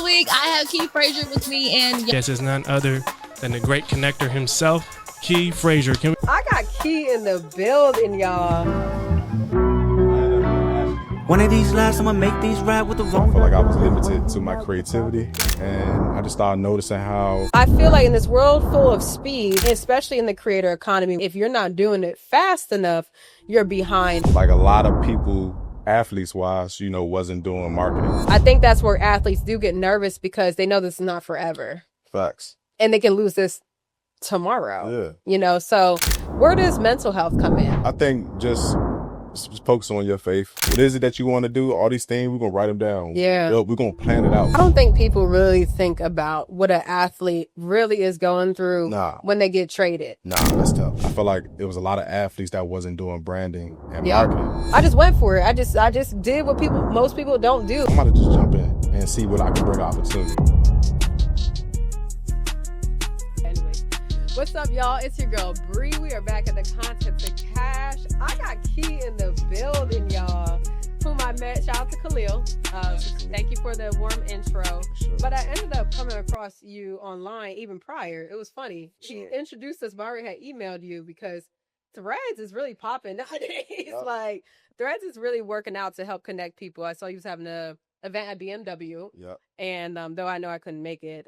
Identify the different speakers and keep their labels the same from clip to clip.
Speaker 1: week, I have Keith Frazier with me, and
Speaker 2: This is none other than the great connector himself, Keith Frazier.
Speaker 3: I got Key in the building, y'all.
Speaker 4: One of these lives, I'ma make these ride with the wrong.
Speaker 5: I feel like I was limited to my creativity, and I just started noticing how
Speaker 3: I feel like in this world full of speed, especially in the creator economy, if you're not doing it fast enough, you're behind.
Speaker 5: like a lot of people, athletes-wise, wasn't doing marketing.
Speaker 3: I think that's where athletes do get nervous because they know this is not forever.
Speaker 5: Facts.
Speaker 3: And they can lose this tomorrow.
Speaker 5: Yeah.
Speaker 3: So where does mental health come in?
Speaker 5: I think just focus on your faith. What is it that you want to do? All these things, we're going to write them down.
Speaker 3: Yeah.
Speaker 5: We're going to plan it out.
Speaker 3: I don't think people really think about what an athlete really is going through when they get traded.
Speaker 5: Nah, that's tough. I feel like there was a lot of athletes that wasn't doing branding and marketing.
Speaker 3: I just went for it. I just did what most people don't do.
Speaker 5: I'm about to just jump in and see what I can bring opportunity.
Speaker 3: Anyway, what's up, y'all? It's your girl, Bree. We are back at the Content to Cash. I got Key in the building, y'all, whom I met. Shout out to Khalil. Thank you for the warm intro.
Speaker 5: Sure.
Speaker 3: But I ended up coming across you online even prior. It was funny. She introduced us, but I already had emailed you because Threads is really popping nowadays.
Speaker 5: Yep.
Speaker 3: Like, Threads is really working out to help connect people. I saw you was having an event at BMW.
Speaker 5: Yep.
Speaker 3: And though I know I couldn't make it,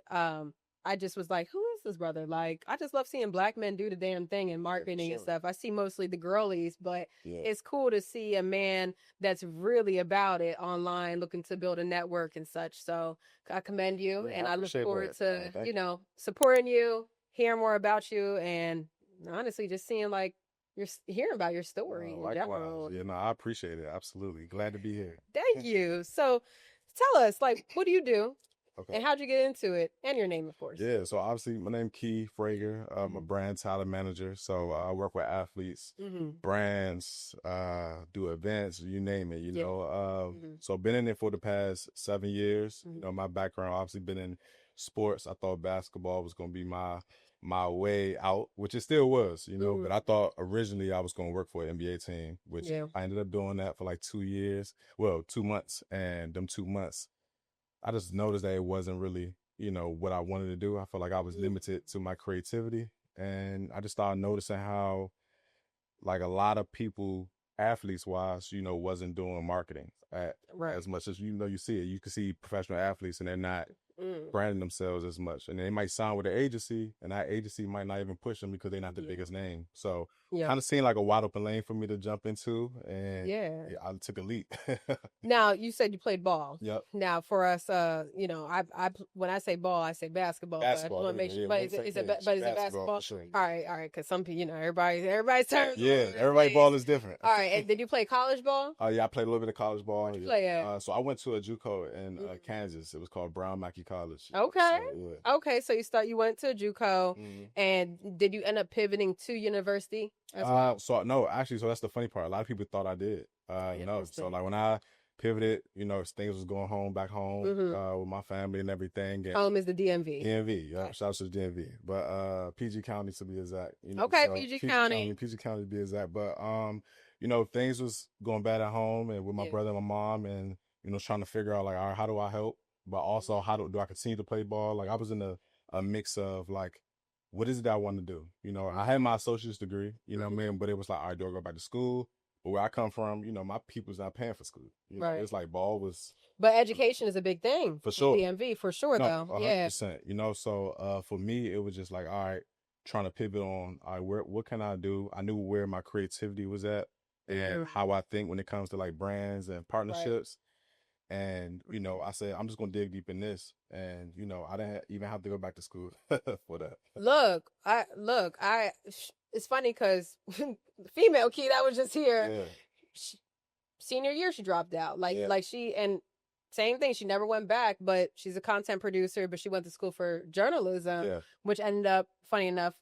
Speaker 3: I just was like, who is this brother? Like, I just love seeing black men do the damn thing in marketing and stuff. I see mostly the girlies, but it's cool to see a man that's really about it online, looking to build a network and such. So I commend you, and I look forward to, supporting you, hearing more about you, and honestly, just seeing like you're hearing about your story in general.
Speaker 5: Yeah, no, I appreciate it. Absolutely. Glad to be here.
Speaker 3: Thank you. So tell us, like, what do you do?
Speaker 5: Okay.
Speaker 3: And how'd you get into it? And your name, of course.
Speaker 5: Yeah, so obviously my name Keith Frazier. I'm a brand talent manager. So I work with athletes, brands, do events, you name it, So been in it for the past 7 years. My background obviously been in sports. I thought basketball was going to be my way out, which it still was, but I thought originally I was going to work for an NBA team, which I ended up doing that for like 2 years. Well, 2 months. And them 2 months, I just noticed that it wasn't really, what I wanted to do. I felt like I was limited to my creativity. And I just started noticing how, like, a lot of people, athletes-wise, wasn't doing marketing as much as, you see it. You can see professional athletes and they're not branding themselves as much. And they might sign with an agency, and that agency might not even push them because they're not the biggest name. So kind of seemed like a wide open lane for me to jump into, and I took a leap.
Speaker 3: Now, you said you played ball.
Speaker 5: Yep.
Speaker 3: Now, for us, I when I say ball, I say basketball.
Speaker 5: Basketball.
Speaker 3: But is it basketball?
Speaker 5: Sure.
Speaker 3: All right. Because some people, everybody's terms.
Speaker 5: Yeah, everybody's ball is different.
Speaker 3: All right. And did you play college ball?
Speaker 5: Yeah, I played a little bit of college ball.
Speaker 3: Where'd you play at?
Speaker 5: So I went to a JUCO in Kansas. It was called Brown Mackey College.
Speaker 3: Okay.
Speaker 5: So,
Speaker 3: Okay. So you went to JUCO, and did you end up pivoting to university?
Speaker 5: So that's the funny part. A lot of people thought I did. No. So like when I pivoted, things was going back home with my family and everything. And
Speaker 3: home is the DMV.
Speaker 5: DMV, yeah. Shout out to the DMV. But PG County to be exact.
Speaker 3: Okay, so PG County
Speaker 5: to be exact. But things was going bad at home and with my brother and my mom, and trying to figure out like, all right, how do I help? But also, how do I continue to play ball? Like I was in a mix of like, what is it that I want to do? I had my associate's degree, what I mean? But it was like, all right, do I go back to school? But where I come from, my people's not paying for school.
Speaker 3: Right.
Speaker 5: It's like ball was.
Speaker 3: But education is a big thing.
Speaker 5: For sure.
Speaker 3: DMV, for sure, though.
Speaker 5: 100%. So for me, it was just like, all right, trying to pivot on, all right, what can I do? I knew where my creativity was at and how I think when it comes to like brands and partnerships. Right. And, I said, I'm just going to dig deep in this. And, I didn't even have to go back to school for that.
Speaker 3: It's funny because the female Key that was just here, senior year, she dropped out. And same thing, she never went back, but she's a content producer, but she went to school for journalism, which ended up, funny enough,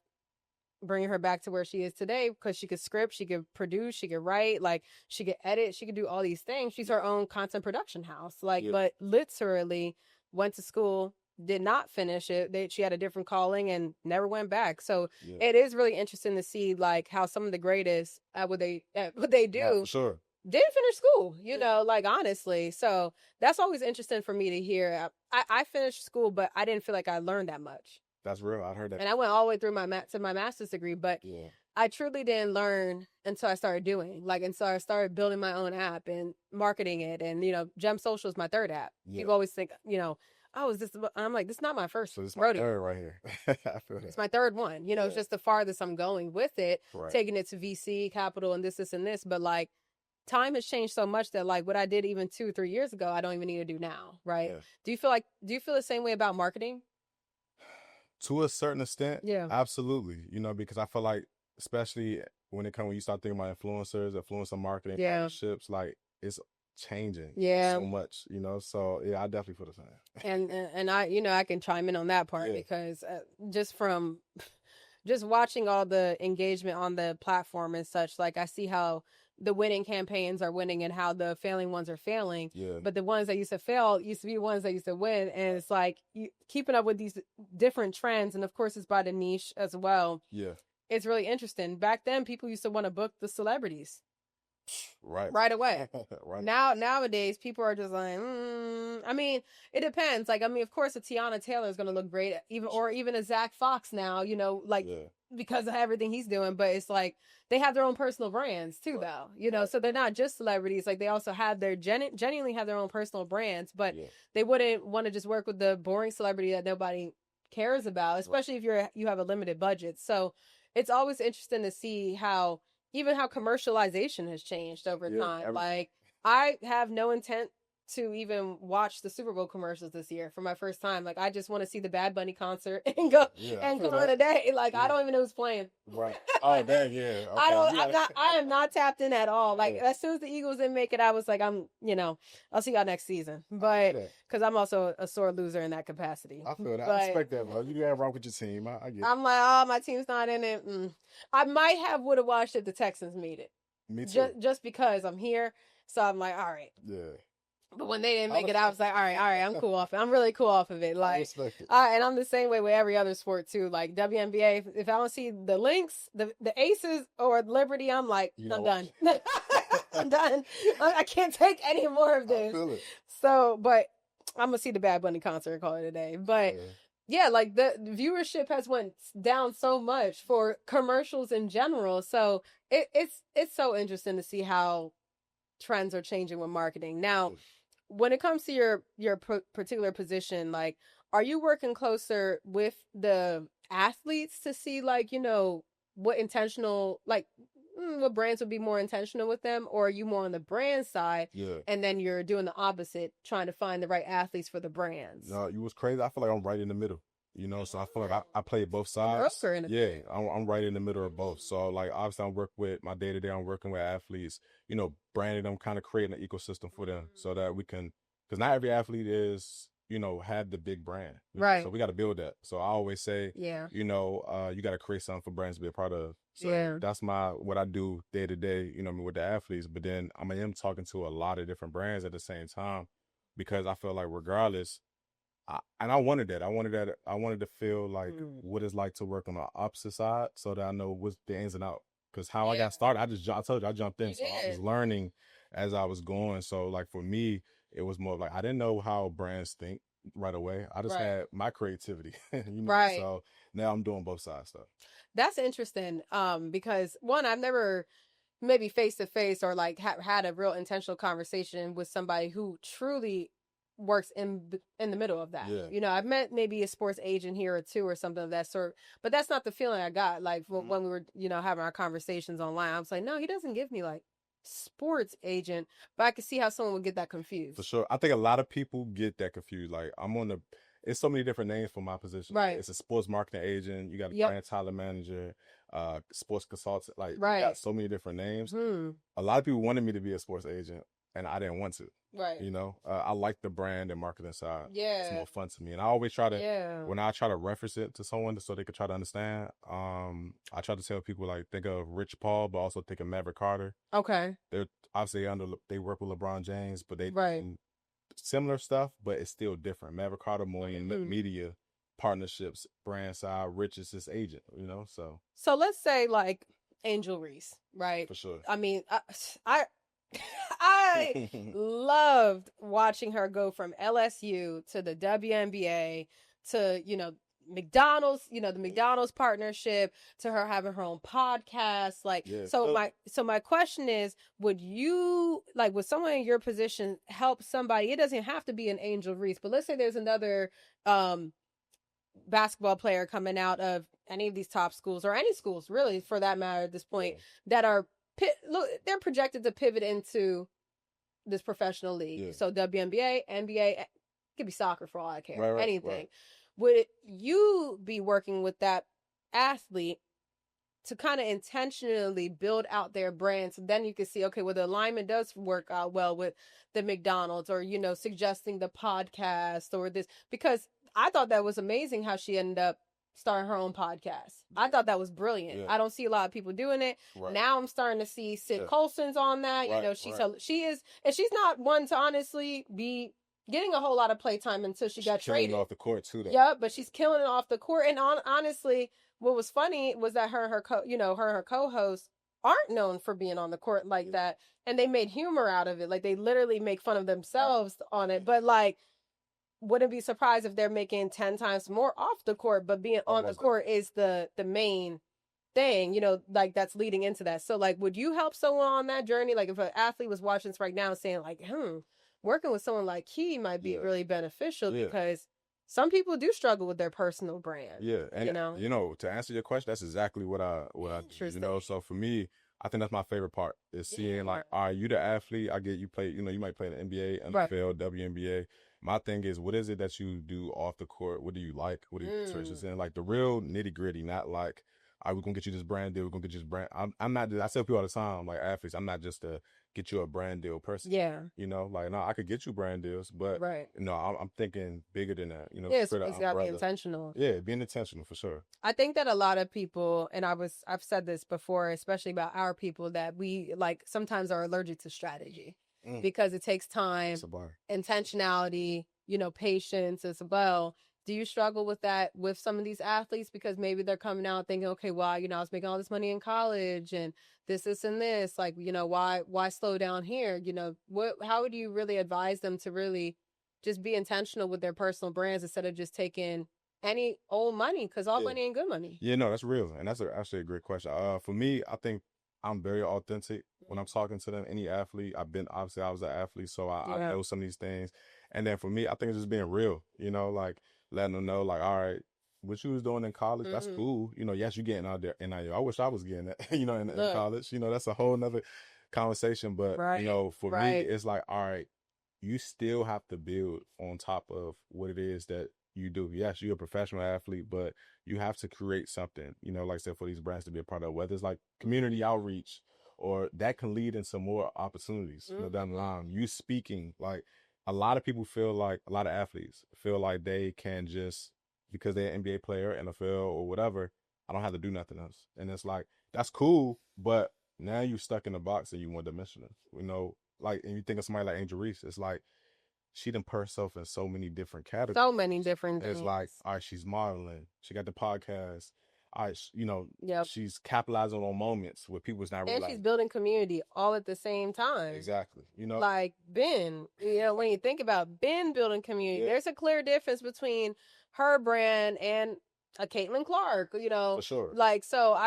Speaker 3: bringing her back to where she is today because she could script, she could produce, she could write, like she could edit, she could do all these things. She's her own content production house, but literally went to school, did not finish it. She had a different calling and never went back. So it is really interesting to see like how some of the greatest at what they do,
Speaker 5: for sure,
Speaker 3: didn't finish school, like honestly. So that's always interesting for me to hear. I finished school, but I didn't feel like I learned that much.
Speaker 5: That's real. I heard that.
Speaker 3: And I went all the way through my master's degree, but I truly didn't learn until I started doing. Until I started building my own app and marketing it. And, Gem Social is my third app. People always think, oh, is this? I'm like, this is not my first
Speaker 5: so this is
Speaker 3: rodeo.
Speaker 5: My third right here. I feel that.
Speaker 3: It's my third one. It's just the farthest I'm going with it, taking it to VC, capital, and this, and this. But time has changed so much that what I did even 2-3 years ago, I don't even need to do now. Right. Yeah. Do you feel the same way about marketing?
Speaker 5: To a certain extent,
Speaker 3: yeah,
Speaker 5: absolutely. Because I feel like, especially when you start thinking about influencer marketing, partnerships, it's changing so much. So I definitely feel the same.
Speaker 3: And I can chime in on that part because just watching all the engagement on the platform and such, I see how the winning campaigns are winning and how the failing ones are failing.
Speaker 5: Yeah.
Speaker 3: But the ones that used to fail used to be the ones that used to win. And it's keeping up with these different trends. And of course, it's by the niche as well.
Speaker 5: Yeah.
Speaker 3: It's really interesting. Back then, people used to want to book the celebrities. Right away.
Speaker 5: Right.
Speaker 3: Nowadays, people are just I mean, it depends. Of course, a Tiana Taylor is going to look great, even a Zach Fox now, because of everything he's doing. But it's they have their own personal brands too, though, so they're not just celebrities. They also have their genuinely have their own personal brands, but they wouldn't want to just work with the boring celebrity that nobody cares about, especially if you have a limited budget. So it's always interesting to see how commercialization has changed over time. I have no intent to even watch the Super Bowl commercials this year for my first time. I just want to see the Bad Bunny concert and go and call it a day. I don't even know who's playing.
Speaker 5: Right. Oh, dang, yeah. Okay.
Speaker 3: I am not tapped in at all. As soon as the Eagles didn't make it, I was I'll see y'all next season. But because I'm also a sore loser in that capacity.
Speaker 5: I feel that. I respect that, bro. You got wrong with your team. I get it.
Speaker 3: I'm oh, my team's not in it. I would have watched if the Texans made it.
Speaker 5: Me too.
Speaker 3: Just because I'm here. So I'm all right.
Speaker 5: Yeah.
Speaker 3: But when they didn't make it, I was all right, I'm cool off it. I'm really cool off of it.
Speaker 5: I respect it.
Speaker 3: And I'm the same way with every other sport too. WNBA, if I don't see the Lynx, the Aces, or Liberty, I'm I'm done. I'm done. I can't take any more of this.
Speaker 5: I feel it.
Speaker 3: So, but I'm gonna see the Bad Bunny concert and call it a day. But the viewership has went down so much for commercials in general. So it's so interesting to see how trends are changing with marketing now. When it comes to your particular position, are you working closer with the athletes to see what intentional what brands would be more intentional with them, or are you more on the brand side?
Speaker 5: Yeah. And
Speaker 3: then you're doing the opposite, trying to find the right athletes for the brands.
Speaker 5: No, you was crazy. I feel like I'm right in the middle. So I feel like I play both sides. I'm right in the middle of both. So obviously I'm working with my day to day. I'm working with athletes, branding them, kind of creating an ecosystem for them so that we can, because not every athlete is, have the big brand.
Speaker 3: Right.
Speaker 5: So we got to build that. So I always say, you got to create something for brands to be a part of. So that's what I do day to day, with the athletes. But then I am talking to a lot of different brands at the same time, because I feel like regardless, I wanted that. I wanted to feel what it's like to work on the opposite side, so that I know what's the ins and outs. Because how I got started, I told you I jumped in, so I was learning as I was going. So for me, it was more I didn't know how brands think right away. I just had my creativity,
Speaker 3: Right.
Speaker 5: So now I'm doing both sides stuff.
Speaker 3: That's interesting. Because one, I've never maybe face to face or had a real intentional conversation with somebody who truly works in the middle of that. I've met maybe a sports agent here or two or something of that sort, but that's not the feeling I got when we were having our conversations online. I was no, he doesn't give me sports agent, but I could see how someone would get that confused.
Speaker 5: For sure. I think a lot of people get that confused. It's so many different names for my position.
Speaker 3: Right.
Speaker 5: It's a sports marketing agent, you got a brand talent manager, sports consultant, got so many different names. A lot of people wanted me to be a sports agent, and I didn't want to.
Speaker 3: Right.
Speaker 5: I like the brand and marketing side.
Speaker 3: Yeah.
Speaker 5: It's more fun to me. And I always try to, when I try to reference it to someone so they could try to understand, I try to tell people think of Rich Paul, but also think of Maverick Carter.
Speaker 3: Okay.
Speaker 5: They're obviously they work with LeBron James, but they similar stuff, but it's still different. Maverick Carter more in media partnerships, brand side. Rich is his agent, So
Speaker 3: let's say Angel Reese, right?
Speaker 5: For sure.
Speaker 3: I mean, I loved watching her go from LSU to the WNBA to, McDonald's, the McDonald's partnership, to her having her own podcast. Like, so my question is, would you, like, would someone in your position help somebody? It doesn't have to be an Angel Reese, but let's say there's another basketball player coming out of any of these top schools, or any schools really for that matter at this point, that are they're projected to pivot into this professional league. Yeah. So WNBA, NBA, it could be soccer for all I care, anything. Right. Would you be working with that athlete to kind of intentionally build out their brand? So then you can see, okay, well, the alignment does work out well with the McDonald's, or, suggesting the podcast or this, because I thought that was amazing how she ended up starting her own podcast. I thought that was brilliant. Yeah. I don't see a lot of people doing it. Right. Now I'm starting to see Sid Colson's on that. Right. She is, and she's not one to honestly be getting a whole lot of playtime until she got traded.
Speaker 5: Killing off the court too. Though.
Speaker 3: Yeah, but she's killing it off the court. And honestly, what was funny was that her and her co-host aren't known for being on the court like that, and they made humor out of it. Like, they literally make fun of themselves on it. But like, wouldn't be surprised if they're making 10 times more off the court, but being on the court is the main thing, like, that's leading into that. So like, would you help someone on that journey? Like, if an athlete was watching this right now and saying like, working with someone like Keith might be really beneficial, because some people do struggle with their personal brand. Yeah. And
Speaker 5: to answer your question, that's exactly what I do. So for me, I think that's my favorite part, is seeing like, all right, you the athlete, I get you play, you might play in the NBA, NFL, WNBA. My thing is, what is it that you do off the court? What do you like? What are you interested in? Like, the real nitty gritty, not like, all right, we're going to get you this brand deal. We're going to get you this brand. I'm not, I tell people all the time, like athletes, I'm not just a get you a brand deal person. Yeah. Like, no, I could get you brand deals, but I'm thinking bigger than that.
Speaker 3: It's got to be intentional.
Speaker 5: Yeah, being intentional for sure.
Speaker 3: I think that a lot of people, and I've said this before, especially about our people, that we like sometimes are allergic to strategy. Because it takes time, intentionality, patience as well. Do you struggle with that with some of these athletes? Because maybe they're coming out thinking, okay, well, I was making all this money in college and this, and this, like, why slow down here? How would you really advise them to really just be intentional with their personal brands instead of just taking any old money? Because all money ain't good money.
Speaker 5: Yeah, no, that's real. And that's actually a great question. For me, I think I'm very authentic when I'm talking to them. Any athlete, I was an athlete, so I know some of these things. And then for me, I think it's just being real, like letting them know, like, all right, what you was doing in college, that's cool. Yes, you're getting out there. And I wish I was getting that, in college. That's a whole nother conversation. But, for me, it's like, all right, you still have to build on top of what it is that you do. Yes, you're a professional athlete, but you have to create something, like I said, for these brands to be a part of, whether it's like community outreach, or that can lead in some more opportunities down the line. You speaking, like, a lot of athletes feel like they can just, because they're an NBA player, NFL or whatever, I don't have to do nothing else. And it's like, that's cool, but now you're stuck in a box and you one dimensional, like, and you think of somebody like Angel Reese, it's like, she done put herself in so many different categories.
Speaker 3: So many different things.
Speaker 5: It's like, all right, she's modeling. She got the podcast. All right, she's capitalizing on moments where people's not realizing.
Speaker 3: And she's building community all at the same time.
Speaker 5: Exactly.
Speaker 3: Like Ben, when you think about Ben building community, there's a clear difference between her brand and a Caitlin Clark,
Speaker 5: For sure.
Speaker 3: Like, so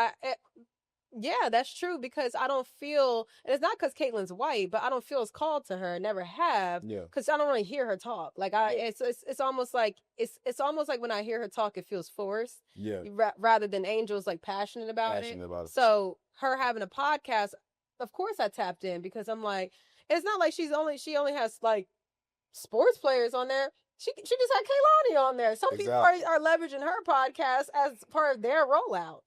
Speaker 3: yeah, that's true, because I don't feel, and it's not because Caitlin's white, but I don't feel as called to her, never have, because I don't really hear her talk. Like, it's almost like, it's almost like when I hear her talk, it feels forced. Yeah. Rather than Angel's like passionate about it. So her having a podcast, of course I tapped in, because I'm like, it's not like she only has like sports players on there. She just had Kaylani on there. Some people are leveraging her podcast as part of their rollout.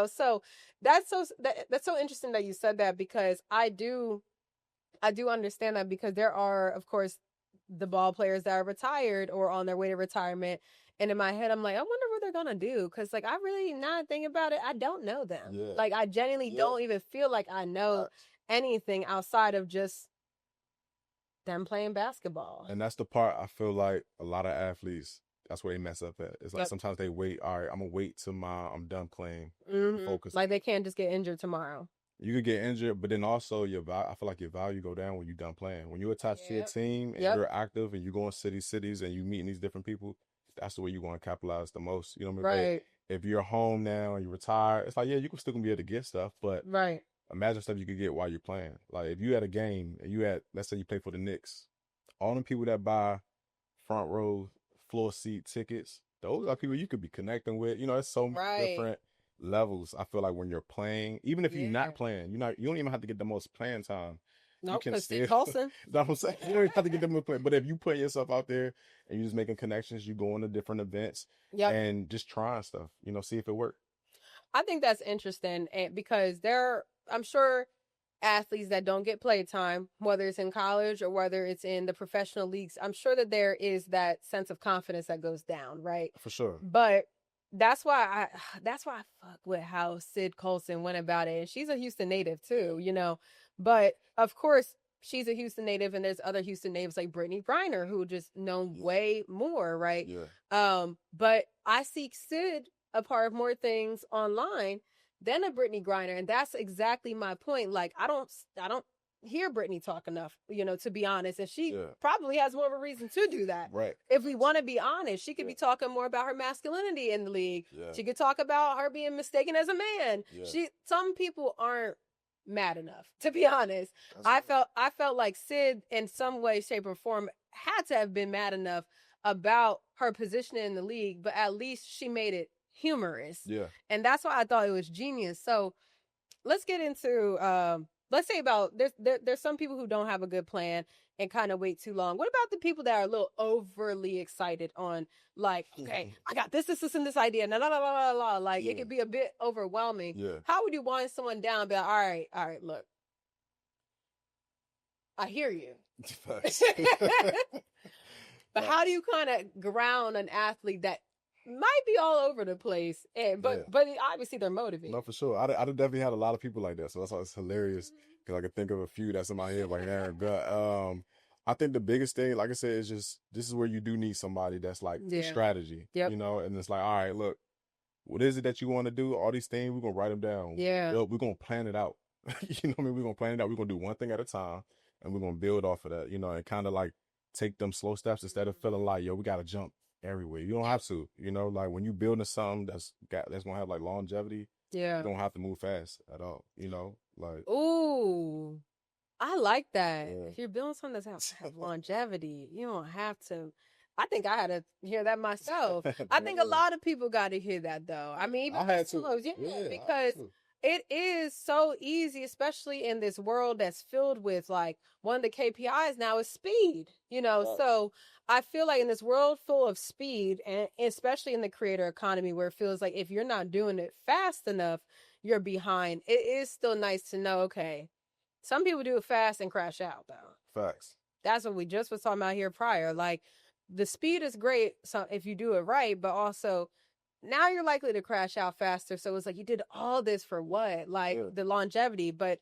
Speaker 3: So that's so interesting that you said that, because I do understand that, because there are, of course, the ball players that are retired or on their way to retirement. And in my head, I'm like, I wonder what they're going to do. Because, like, I really, not thinking about it, I don't know them. Yeah. Like, I genuinely don't even feel like I know anything outside of just them playing basketball.
Speaker 5: And that's the part I feel like a lot of athletes, that's where they mess up at. It's like sometimes they wait, all right, I'm going to wait till I'm done playing. Focus.
Speaker 3: Like, they can't just get injured tomorrow.
Speaker 5: You could get injured, but then also I feel like your value go down when you're done playing. When you attach to your team and you're active and you go in cities and you meeting these different people, that's the way you want to capitalize the most. You know what I mean?
Speaker 3: Right.
Speaker 5: But if you're home now and you retire, it's like, yeah, you can still gonna be able to get stuff, but
Speaker 3: Right.
Speaker 5: imagine stuff you could get while you're playing. Like if you had a game and let's say you play for the Knicks, all them people that buy front row floor seat tickets, those are people you could be connecting with. You know, it's so many different levels. I feel like when you're playing, even if you're not playing, you don't even have to get the most playing time.
Speaker 3: Nope,
Speaker 5: you can still.
Speaker 3: Colson.
Speaker 5: That's what I'm saying. You don't even have to get the most play. But if you put yourself out there and you're just making connections, you go into different events and just trying stuff. You know, see if it works.
Speaker 3: I think that's interesting, and because I'm sure athletes that don't get play time, whether it's in college or whether it's in the professional leagues, I'm sure that there is that sense of confidence that goes down, right?
Speaker 5: For sure.
Speaker 3: But that's why I fuck with how Sid Colson went about it. And she's a Houston native too, you know. But of course, she's a Houston native, and there's other Houston natives like Brittany Griner who just know way more, right?
Speaker 5: Yeah.
Speaker 3: But I see Sid a part of more things online than a Brittany Griner, and that's exactly my point. Like I don't hear Brittany talk enough, you know, to be honest, and she probably has more of a reason to do that.
Speaker 5: Right.
Speaker 3: If we want to be honest, she could be talking more about her masculinity in the league. She could talk about her being mistaken as a man. Some people aren't mad enough, to be honest. I felt like Sid in some way, shape, or form had to have been mad enough about her position in the league, but at least she made it humorous. Yeah. And that's why I thought it was genius. So let's get into let's say about there's some people who don't have a good plan and kind of wait too long. What about the people that are a little overly excited on like, okay, I got this, and this idea, like it could be a bit overwhelming. Yeah. How would you wind someone down and be like, all right, look, I hear you. But how do you kind of ground an athlete that might be all over the place, but obviously they're motivated?
Speaker 5: No, for sure. I definitely had a lot of people like that, so that's why it's hilarious because I can think of a few that's in my head right now. But I think the biggest thing, like I said, is just this is where you do need somebody that's like strategy, you know, and it's like, all right, look, what is it that you want to do? All these things, we're gonna write them down. Yeah, we're gonna plan it out. You know what I mean? We're gonna plan it out. We're gonna do one thing at a time, and we're gonna build off of that. You know, and kind of like take them slow steps instead of feeling like, yo, we gotta jump everywhere. You don't have to, you know, like when you building something that's gonna have like longevity, you don't have to move fast at all, you know, like.
Speaker 3: Ooh, I like that. If you're building something that's have longevity, you don't have to. I think I had to hear that myself. I think a lot of people got to hear that though. I mean, even
Speaker 5: I had to,
Speaker 3: because it is so easy, especially in this world that's filled with like one of the KPIs now is speed, you know. So I feel like in this world full of speed, and especially in the creator economy where it feels like if you're not doing it fast enough, you're behind. It is still nice to know, okay, some people do it fast and crash out though.
Speaker 5: Facts.
Speaker 3: That's what we just was talking about here prior. Like the speed is great if you do it right, but also now you're likely to crash out faster. So it's like you did all this for what? Like the longevity. But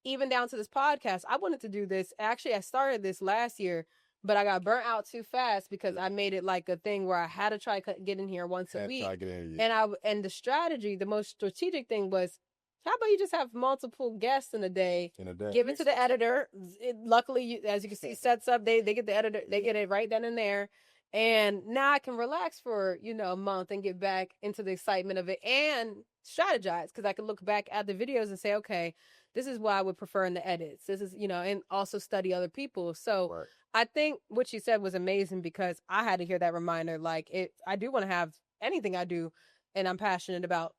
Speaker 3: even down to this podcast, I wanted to do this. Actually, I started this last year, but I got burnt out too fast because I made it like a thing where I had to try to get in here once a week. And the strategy, the most strategic thing was, how about you just have multiple guests in a day? Give it to the editor. Luckily, as you can see, sets up. They get the editor. They get it right then and there. And now I can relax for, you know, a month and get back into the excitement of it and strategize because I can look back at the videos and say, okay, this is what I would prefer in the edits. This is, you know, and also study other people. So I think what you said was amazing because I had to hear that reminder. Like I do want to have anything I do and I'm passionate about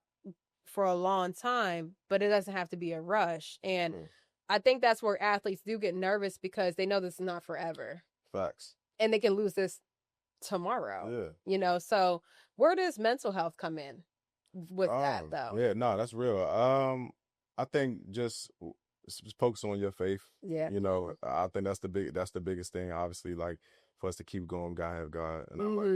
Speaker 3: for a long time, but it doesn't have to be a rush. And I think that's where athletes do get nervous because they know this is not forever.
Speaker 5: Facts.
Speaker 3: And they can lose this tomorrow. You know, so where does mental health come in with that though?
Speaker 5: Yeah, no, that's real. I think just focus on your faith. Yeah. You know, I think that's the biggest thing. Obviously, like for us to keep going, God have God. And I'm like,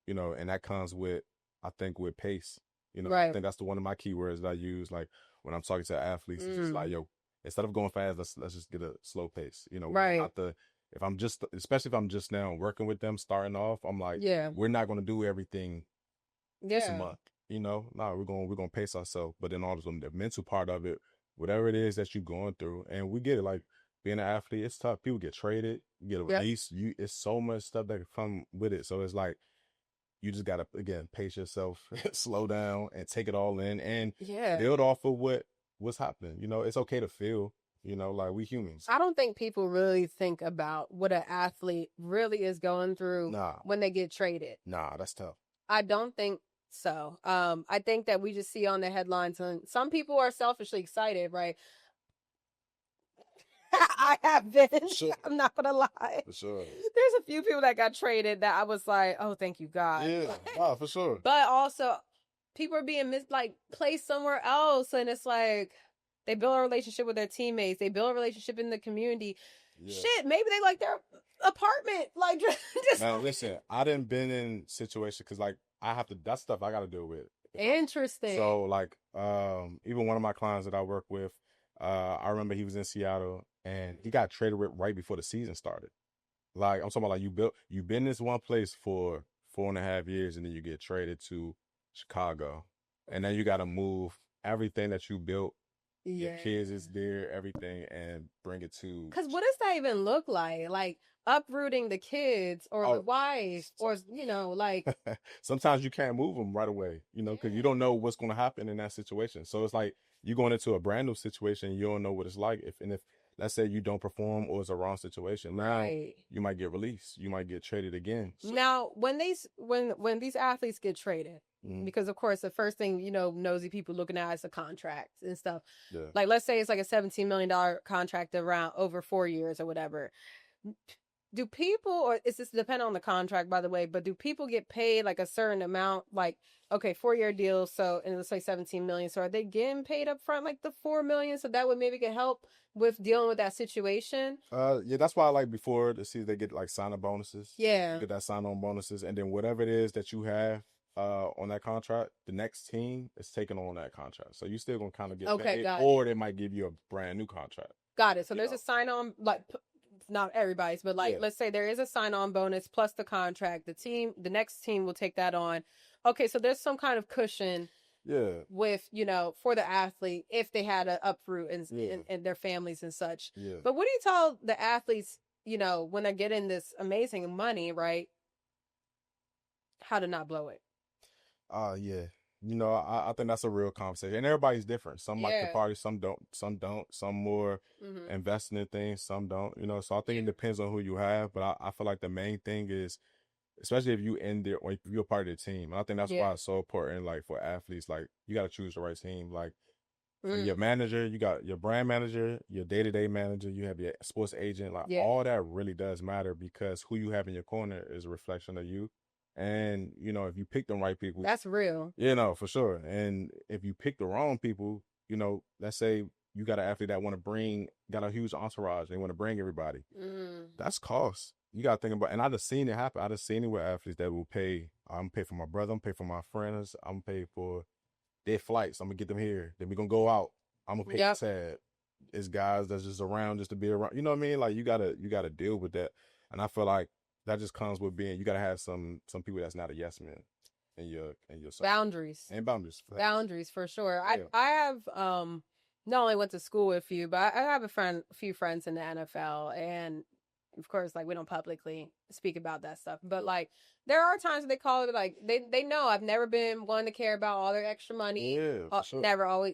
Speaker 5: you know, and that comes with, I think, with pace. You know, I think that's one of my keywords that I use. Like when I'm talking to athletes, it's just like, yo, instead of going fast, let's just get a slow pace. You know, especially if I'm just now working with them, starting off, I'm like, we're not going to do everything this month. we're gonna pace ourselves. But then also the mental part of it, whatever it is that you're going through, and we get it. Like being an athlete, it's tough. People get traded, you get released. It's so much stuff that can come with it. So it's like you just gotta again pace yourself, slow down, and take it all in, and build off of what's happening. It's okay to feel. Like we humans.
Speaker 3: I don't think people really think about what an athlete really is going through when they get traded.
Speaker 5: Nah, that's tough.
Speaker 3: I don't think so. I think that we just see on the headlines, and some people are selfishly excited, right? I have been. Sure. I'm not gonna lie.
Speaker 5: For sure.
Speaker 3: There's a few people that got traded that I was like, oh, thank you, God.
Speaker 5: Yeah, for sure.
Speaker 3: But also, people are being placed somewhere else, and it's like they build a relationship with their teammates. They build a relationship in the community. Yeah. Shit, maybe they like their apartment. Like, just.
Speaker 5: Now, listen, I done been in situations because, like, that's stuff I got to deal with.
Speaker 3: Interesting.
Speaker 5: So, like, even one of my clients that I work with, I remember he was in Seattle and he got traded right before the season started. Like, I'm talking about, like, you've been in this one place for 4.5 years and then you get traded to Chicago. And then you got to move everything that you built. Your kids is there, everything, and bring it to.
Speaker 3: Because what does that even look like? Like uprooting the kids or the wife, or like.
Speaker 5: Sometimes you can't move them right away, because you don't know what's going to happen in that situation. So it's like you're going into a brand new situation, you don't know what it's like. If let's say you don't perform or it's a wrong situation, now you might get released, you might get traded again. So.
Speaker 3: Now, when these athletes get traded. Because of course the first thing nosy people looking at is the contracts and stuff. Yeah. Like let's say it's like a $17 million contract around over 4 years or whatever. Do people, or is this depend on the contract by the way? But do people get paid like a certain amount? Like 4-year deal, so and let's say 17 million. So are they getting paid up front like the 4 million? So that would maybe get help with dealing with that situation.
Speaker 5: Yeah, that's why I like before the season they get like sign-on bonuses.
Speaker 3: Yeah,
Speaker 5: get that sign-on bonuses, and then whatever it is that you have. On that contract, the next team is taking on that contract. So you still gonna kind of get paid, or they might give you a brand new contract.
Speaker 3: Got it. So there's a sign-on, like not everybody's, but like let's say there is a sign-on bonus plus the contract. The next team will take that on. Okay, so there's some kind of cushion. Yeah. With for the athlete if they had an uproot and their families and such. Yeah. But what do you tell the athletes when they're getting this amazing money, right? How to not blow it?
Speaker 5: Yeah. I think that's a real conversation. And everybody's different. Some like the party, some don't. Some more investing in things, some don't. So I think it depends on who you have. But I feel like the main thing is, especially if you in there or if you're a part of the team. And I think that's why it's so important, like for athletes, like you got to choose the right team. Like your manager, you got your brand manager, your day-to-day manager, you have your sports agent. Like all that really does matter because who you have in your corner is a reflection of you. And, if you pick the right people.
Speaker 3: That's real.
Speaker 5: For sure. And if you pick the wrong people, let's say you got an athlete that got a huge entourage. They want to bring everybody. That's cost. You got to think about, and I just seen it happen. I just seen it with athletes that will pay. I'm pay for my brother. I'm pay for my friends. I'm pay for their flights. I'm going to get them here. Then we're going to go out. I'm going to pay the tab. It's guys that's just around just to be around. You know what I mean? Like you got to deal with that. And I feel like that just comes with being. You gotta have some people that's not a yes man in your
Speaker 3: boundaries
Speaker 5: and boundaries.
Speaker 3: Boundaries for sure. Yeah. I have not only went to school with you, but I have a few friends in the NFL, and of course, like we don't publicly speak about that stuff. But like there are times when they call it like they know I've never been one to care about all their extra money.
Speaker 5: Yeah, for sure.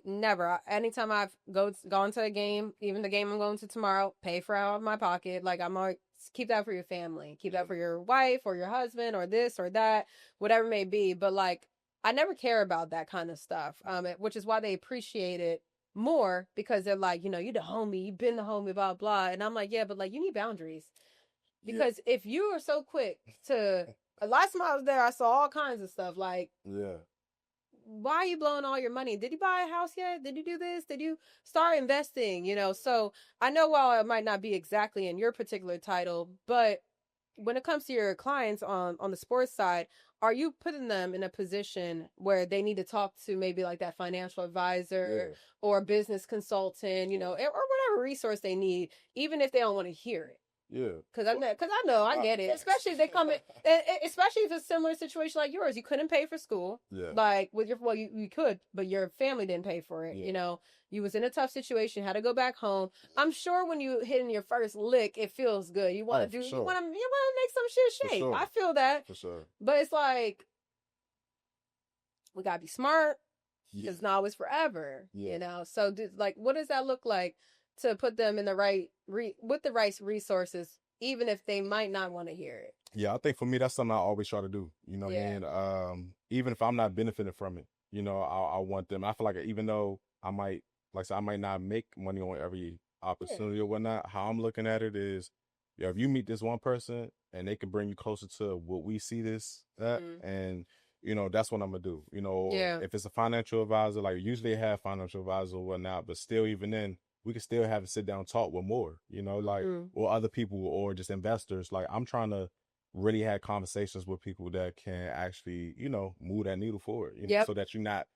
Speaker 3: Never. Anytime I've gone to a game, even the game I'm going to tomorrow, pay for out of my pocket. Like I'm like. Keep that for your family. Keep that for your wife or your husband or this or that, whatever it may be. But like, I never care about that kind of stuff, which is why they appreciate it more because they're like, you're the homie, you've been the homie, blah, blah. And I'm like, yeah, but like, you need boundaries. Because if you are so quick to, last time I was there, I saw all kinds of stuff like, why are you blowing all your money? Did you buy a house yet? Did you do this? Did you start investing? So I know while it might not be exactly in your particular title, but when it comes to your clients on the sports side, are you putting them in a position where they need to talk to maybe like that financial advisor or a business consultant, or whatever resource they need, even if they don't want to hear it?
Speaker 5: Yeah.
Speaker 3: Cause I get it. Especially if they come in, especially if it's a similar situation like yours. You couldn't pay for school.
Speaker 5: Yeah.
Speaker 3: Like with you could, but your family didn't pay for it.
Speaker 5: Yeah.
Speaker 3: You know, you was in a tough situation, had to go back home. I'm sure when you hitting your first lick, it feels good. You want to do,
Speaker 5: sure.
Speaker 3: you want to make some shit shake.
Speaker 5: Sure.
Speaker 3: I feel that.
Speaker 5: For sure.
Speaker 3: But it's like, we gotta be smart.
Speaker 5: Yeah.
Speaker 3: Because now it's forever.
Speaker 5: Yeah.
Speaker 3: You know, so what does that look like to put them in the with the right resources, even if they might not want to hear it?
Speaker 5: Yeah, I think for me, that's something I always try to do, you know, and even if I'm not benefiting from it, you know, I want them. I feel like even though I might, like I said, I might not make money on every opportunity or whatnot, how I'm looking at it is, if you meet this one person and they can bring you closer to what we see this at, and, you know, that's what I'm going to do. You know, if it's a financial advisor, like usually they have financial advisors or whatnot, but still, even then, we can still have a sit down talk with more, you know, like, or other people or just investors. Like, I'm trying to really have conversations with people that can actually, you know, move that needle forward, you know, so that you're not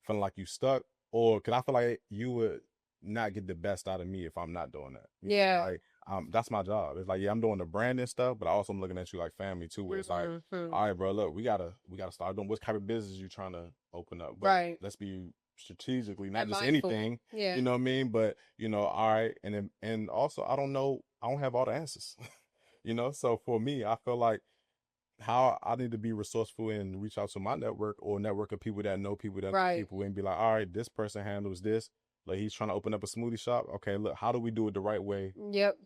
Speaker 5: feeling like you stuck, or because I feel like you would not get the best out of me if I'm not doing that. You know? Like, that's my job. It's like, I'm doing the branding stuff, but I also am looking at you like family too, where it's like, all right, bro, look, we gotta start doing what type of business you trying to open up. But let's be strategically, not just anything, you know what I mean? But, you know, all right. And also, I don't have all the answers, you know? So for me, I feel like how I need to be resourceful and reach out to my network or network of people that know people that know people, and be like, all right, this person handles this. Like, he's trying to open up a smoothie shop. Okay, look, how do we do it the right way?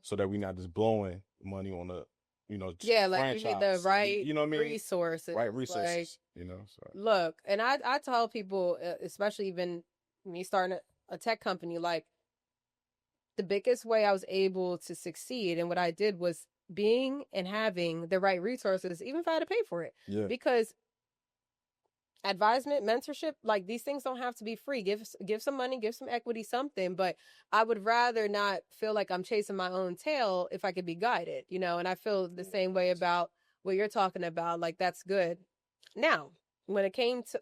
Speaker 5: So that we're not just blowing money on the, you know,
Speaker 3: like
Speaker 5: franchise.
Speaker 3: you need the right,
Speaker 5: you know what I mean?
Speaker 3: resources.
Speaker 5: Right resources,
Speaker 3: like,
Speaker 5: you know? So.
Speaker 3: Look, and I tell people, especially even me starting a tech company, like, the biggest way I was able to succeed and what I did was being and having the right resources, even if I had to pay for it.
Speaker 5: Yeah.
Speaker 3: Because advisement, mentorship, like, these things don't have to be free. Give some money, give some equity, something. But I would rather not feel like I'm chasing my own tail if I could be guided, you know. And I feel the same way about what you're talking about. Like, that's good. Now, when it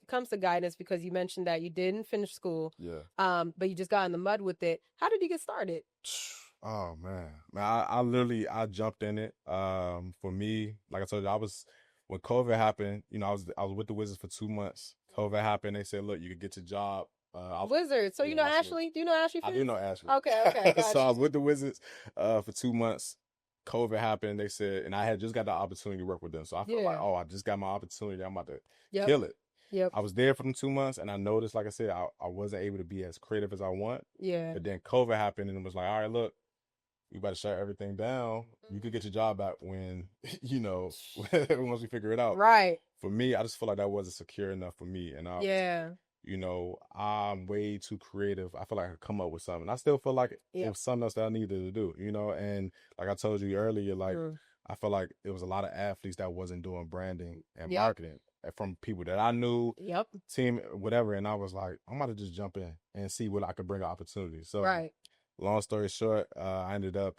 Speaker 3: comes to guidance, because you mentioned that you didn't finish school, but you just got in the mud with it. How did you get started?
Speaker 5: Oh man, I jumped in it. For me, like I told you, when COVID happened, you know, I was with the Wizards for 2 months. COVID happened. They said, look, you could get your job.
Speaker 3: Wizards. So you know Ashley? Do you know Ashley?
Speaker 5: I do know Ashley.
Speaker 3: Okay. Gotcha.
Speaker 5: So I was with the Wizards for 2 months. COVID happened. They said, and I had just got the opportunity to work with them. So I felt like, I just got my opportunity. I'm about to kill it. I was there for them 2 months, and I noticed, like I said, I wasn't able to be as creative as I want. But then COVID happened, and it was like, all right, look, you better shut everything down. You could get your job back when, you know, once we figure it out.
Speaker 3: Right.
Speaker 5: For me, I just feel like that wasn't secure enough for me. And you know, I'm way too creative. I feel like I could come up with something. I still feel like it was something else that I needed to do, you know? And like I told you earlier, like, I feel like it was a lot of athletes that wasn't doing branding and marketing from people that I knew, team, whatever. And I was like, I'm about to just jump in and see what I could bring opportunity. So long story short, I ended up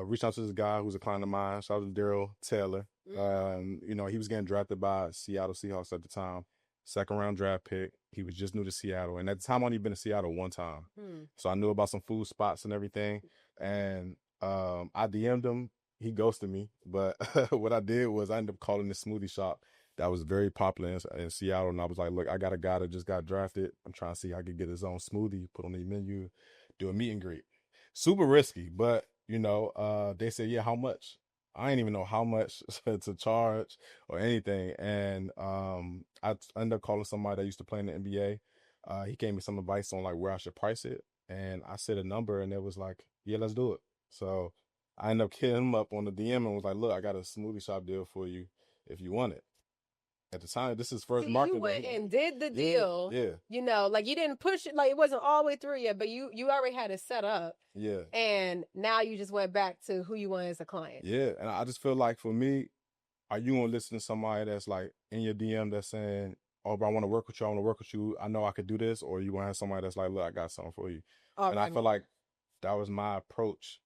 Speaker 5: reaching out to this guy who's a client of mine. Shout out to Daryl Taylor. You know, he was getting drafted by Seattle Seahawks at the time. 2nd round draft pick. He was just new to Seattle. And at the time, I only been to Seattle one time. So I knew about some food spots and everything. And I DM'd him. He ghosted me. But what I did was I ended up calling this smoothie shop that was very popular in Seattle. And I was like, look, I got a guy that just got drafted. I'm trying to see how I could get his own smoothie, put on the menu, do a meet and greet. Super risky, but, you know, they said, yeah, how much? I didn't even know how much to charge or anything. And I ended up calling somebody that used to play in the NBA. He gave me some advice on like where I should price it. And I said a number, and it was like, yeah, let's do it. So I ended up hitting him up on the DM and was like, look, I got a smoothie shop deal for you if you want it. At the time, this is first marketing.
Speaker 3: You went and did the deal.
Speaker 5: Yeah.
Speaker 3: You know, like, you didn't push it, like, it wasn't all the way through yet, but you already had it set up.
Speaker 5: Yeah.
Speaker 3: And now you just went back to who you want as a client.
Speaker 5: Yeah. And I just feel like, for me, are you going to listen to somebody that's like in your DM that's saying, oh, bro, I want to work with you. I want to work with you. I know I could do this. Or you want to have somebody that's like, look, I got something for you. And I feel like that was my approach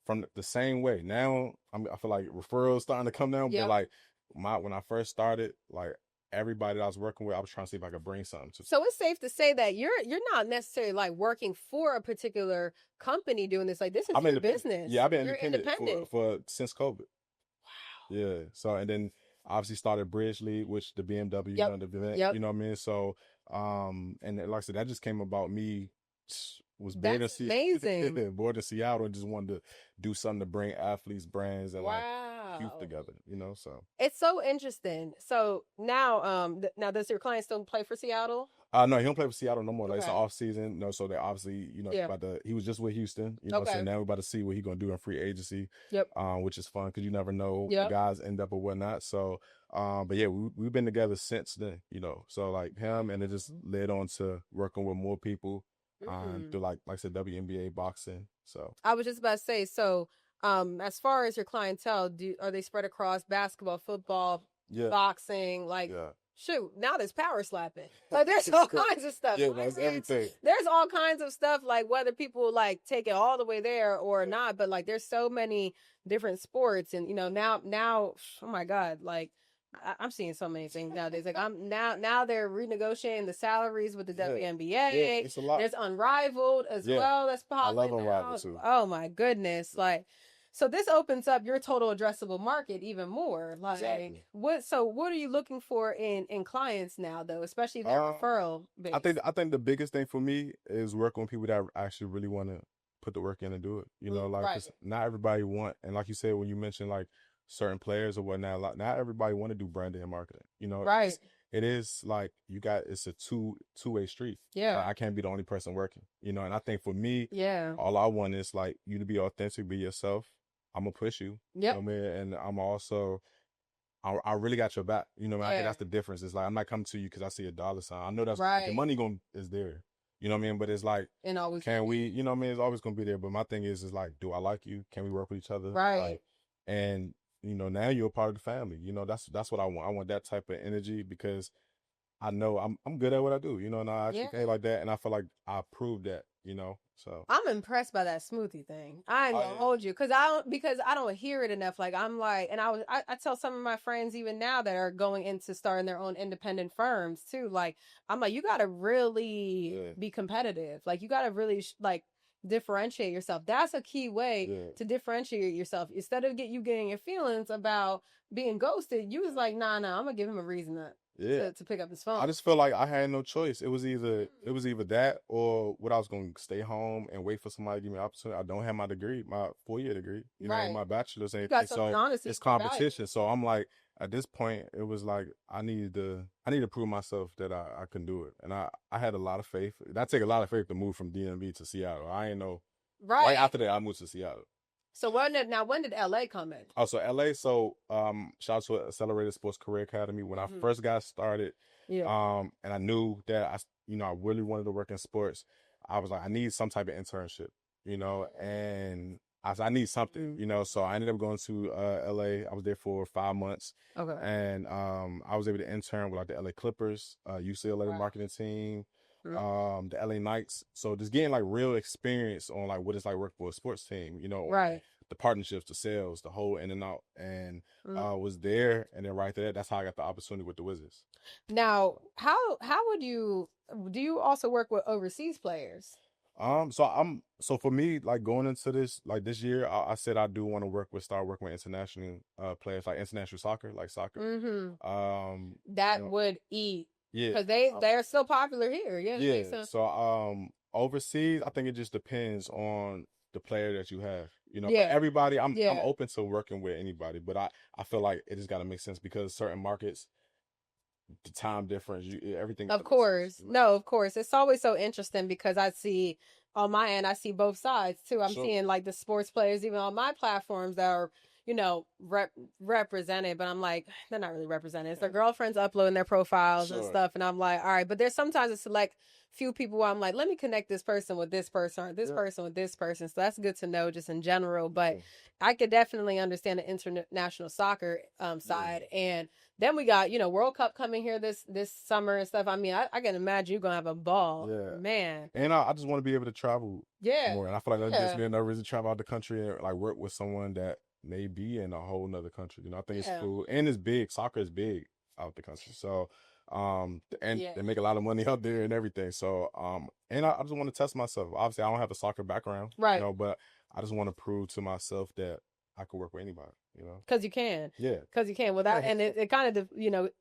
Speaker 5: from the same way. Now, I feel like referrals starting to come down. But like when I first started, like, everybody that I was working with, I was trying to see if I could bring something to.
Speaker 3: So it's safe to say that you're not necessarily like working for a particular company doing this. Like this is your business.
Speaker 5: Yeah, I've been
Speaker 3: You're
Speaker 5: independent for since COVID. Wow. Yeah. So and then obviously started Bridge League, which the BMW,
Speaker 3: Yep.
Speaker 5: the event,
Speaker 3: Yep.
Speaker 5: you know what I mean? So and like I said, that just came about me was
Speaker 3: That's amazing.
Speaker 5: bored in Seattle and just wanted to do something to bring athletes, brands, and like youth together, you know. So
Speaker 3: it's so interesting. So now, now does your client still play for Seattle?
Speaker 5: No, he don't play for Seattle no more. Like it's an off season, you know. So they obviously, you know, he was just with Houston, you know. So now we're about to see what he's gonna do in free agency.
Speaker 3: Yep.
Speaker 5: Which is fun because you never know guys end up or whatnot. So, but yeah, we've been together since then, you know. So like him, and it just led on to working with more people. Through like I said, WNBA boxing. So
Speaker 3: I was just about to say, so as far as your clientele, are they spread across basketball, football, boxing, like shoot, now there's power slapping. Like there's all kinds of stuff.
Speaker 5: Yeah, that's everything.
Speaker 3: There's all kinds of stuff, like whether people like take it all the way there or not, but like there's so many different sports, and you know, now oh my God, like I'm seeing so many things nowadays. Like I'm now they're renegotiating the salaries with the WNBA.
Speaker 5: Yeah, it's a lot.
Speaker 3: There's Unrivaled as well. That's popping.
Speaker 5: I love Unrivaled too.
Speaker 3: Oh my goodness! Like, so this opens up your total addressable market even more. Like, what are you looking for in clients now, though, especially if they're referral based?
Speaker 5: I think the biggest thing for me is working with people that actually really want to put the work in and do it. You know, like 'cause not everybody want, and like you said when you mentioned like certain players or whatnot, like not everybody want to do branding and marketing, you know. It is like it's a two-way street.
Speaker 3: Yeah.
Speaker 5: Like, I can't be the only person working, you know. And I think for me, all I want is like you to be authentic, be yourself. I'm gonna push you.
Speaker 3: Yep.
Speaker 5: You know what I mean? And I'm also I really got your back. You know what I mean? I think that's the difference. It's like I'm not coming to you because I see a dollar sign. I know that's the money is there. You know what I mean? But it's like,
Speaker 3: and always
Speaker 5: can we, you know what I mean? It's always going to be there. But my thing is like, do I like you? Can we work with each other?
Speaker 3: Right.
Speaker 5: Like, and, you know, now you're a part of the family. You know, that's what I want. I want that type of energy because I know I'm good at what I do, you know, and I actually behave like that. And I feel like I proved that, you know, so.
Speaker 3: I'm impressed by that smoothie thing. I ain't gonna hold you because I don't hear it enough. Like I'm like, and I tell some of my friends even now that are going into starting their own independent firms too. Like I'm like, you got to really be competitive. Like you got to really like differentiate yourself. That's a key way to differentiate yourself. Instead of getting your feelings about being ghosted, you was like, nah, I'm gonna give him a reason to pick up his phone.
Speaker 5: I just feel like I had no choice. It was either that or what I was going to stay home and wait for somebody to give me an opportunity. I don't have my degree, my 4-year degree, you know, my bachelor's. And so it's competition. So I'm like, at this point, it was like I need to prove myself that I can do it. And I had a lot of faith. That take a lot of faith to move from DMV to Seattle. I ain't know. Right after that, I moved to Seattle.
Speaker 3: So when did LA come in?
Speaker 5: Oh, so LA. So shout out to Accelerated Sports Career Academy. When I first got started, and I knew that I really wanted to work in sports. I was like, I need some type of internship, you know, and I need something, you know. So I ended up going to LA. I was there for 5 months.
Speaker 3: Okay.
Speaker 5: And I was able to intern with like the LA Clippers, UCLA marketing team, the LA Knights. So just getting like real experience on like what it's like working for a sports team, you know, the partnerships, the sales, the whole in and out, and was there. And then right there, that's how I got the opportunity with the Wizards.
Speaker 3: Now, how do you also work with overseas players?
Speaker 5: So for me, like going into this year, I said I do want to start working with international players, like international soccer, like soccer.
Speaker 3: Mm-hmm. That would eat.
Speaker 5: Yeah.
Speaker 3: Because they're still popular here. Yeah.
Speaker 5: Yeah. So overseas, I think it just depends on the player that you have. You know, everybody, I'm open to working with anybody, but I feel like it just got to make sense because certain markets, the time difference, everything.
Speaker 3: Of course. No, of course. It's always so interesting because I see on my end, I see both sides too. I'm seeing like the sports players, even on my platforms that are, you know, represented, but I'm like, they're not really represented. It's their girlfriends uploading their profiles and stuff. And I'm like, all right, but there's sometimes a select few people where I'm like, let me connect this person with this person or this person with this person. So that's good to know just in general. But I could definitely understand the international soccer side. And then we got, you know, World Cup coming here this summer and stuff. I mean, I can imagine you're going to have a ball. Yeah. Man.
Speaker 5: And I just want to be able to travel more. And I feel like that gives me another reason to travel out the country and like work with someone that may be in a whole nother country. You know, I think it's cool. And it's big. Soccer is big. out the country. So, and they make a lot of money out there and everything. So, and I just want to test myself. Obviously, I don't have a soccer background,
Speaker 3: right?
Speaker 5: You know, but I just want to prove to myself that I could work with anybody, you know?
Speaker 3: Because you can.
Speaker 5: Yeah.
Speaker 3: Because you can. Well, that, and it kind of,